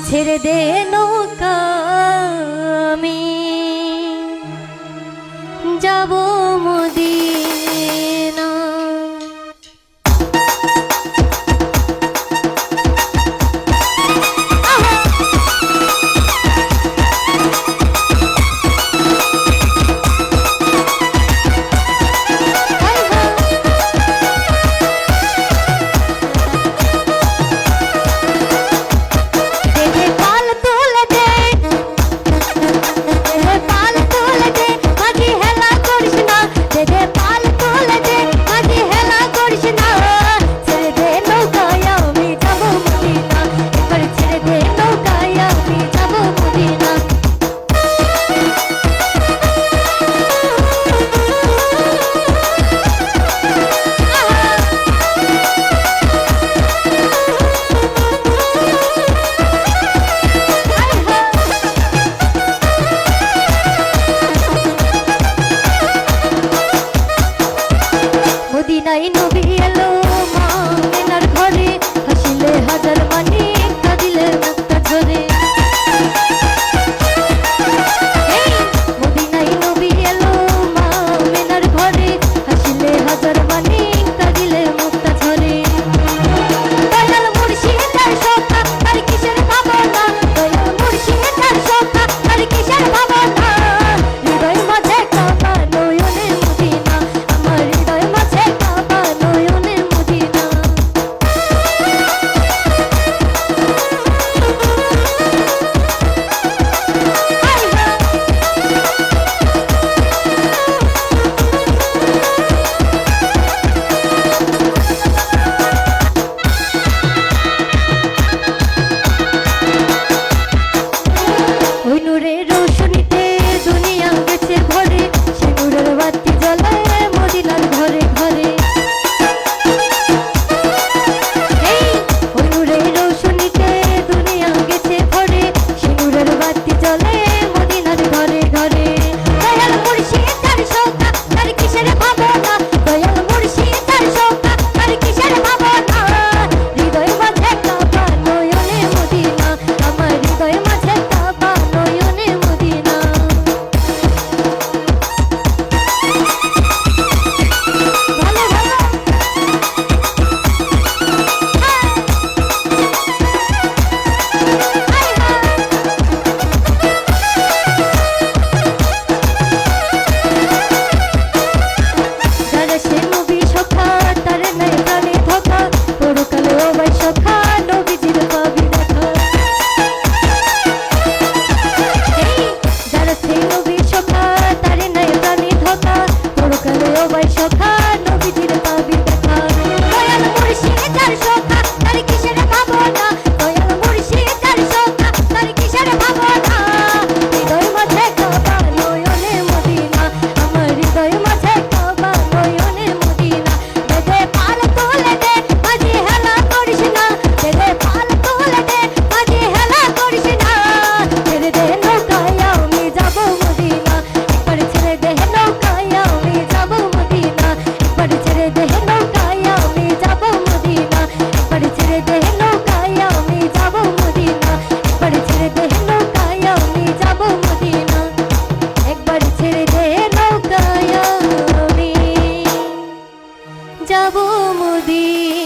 ছেড়ে দে নৌকা আমি যাব মদিনা। মদিনায় নবী এলো মা মেনার ঘরে, হাসিলে হাজার মানি কাঁদিলে মুক্তা ঝরে। মদিনায় নবী এলো মা মেনার ঘরে, হাসিলে হাজার মানি কাঁদিলে মুক্তা ঝরে। দয়াল মুর্শিদের শোভা তার কিসের ভাবনা, দয়াল মুর্শিদের শোভা তার কিসের ভাবনা। হৃদয় মাঝে কাবা নয়নে মদিনা, আমার হৃদয় মাঝে কাবা নয়নে মদিনা। ওই নূরের রোশনীতে দুনিয়া গেছে ভরে, সে নূরের বাতি জ্বলে মদিনার ঘরে ঘরে। ওই নূরের রোশনীতে দুনিয়া গেছে ভরে, সে নূরের বাতি জ্বলে মদিনার ঘরে ঘরে। দয়াল মুর্শিদের শোভা তার কিসের ভাবনা, দয়াল মুর্শিদের শোভা তার কিসের ভাবনা। হৃদয় মাঝে কাবা নয়নে মদিনা, আমার হৃদয় মাঝে কাবা নয়নে মদিনা। ভালো ভালো যারা সে নবী সখা তার নাই প্রাণে ধোকা, পরকালে ও ভাই সখা নবীজির পাবি দেখা। যারা সে নবী সখা তার নাই প্রাণে ধোকা, পরকালে ও ভাই সখা নবীজির পাবি দেখা। দয়াল মুর্শিদের শোভা তার কিসের ভাবনা, দয়াল মুর্শিদের শোভা তার কিসের ভাবনা। হৃদয় মাঝে কাবা নয়নে মদিনা, আমার হৃদয় মাঝে কাবা নয়নে মদিনা। দে পাল তুলে দে মাঝি হেলা করিস না, দে পাল তুলে দে মাঝি হেলা করিস না। ছেড়ে দে নৌকায় আমি যাব মদিনা, একবার ছেড়ে দে নৌকায় আমি যাব মদিনা, একবার ছেড়ে দে নৌকায় আমি যাব মদিনা, একবার ছেড়ে দে নৌকায় আমি যাব মদিনা, একবার ছেড়ে দে নৌকায় আমি যাব মদিনা, একবার ছেড়ে দে নৌকায় আমি যাব মদিনা।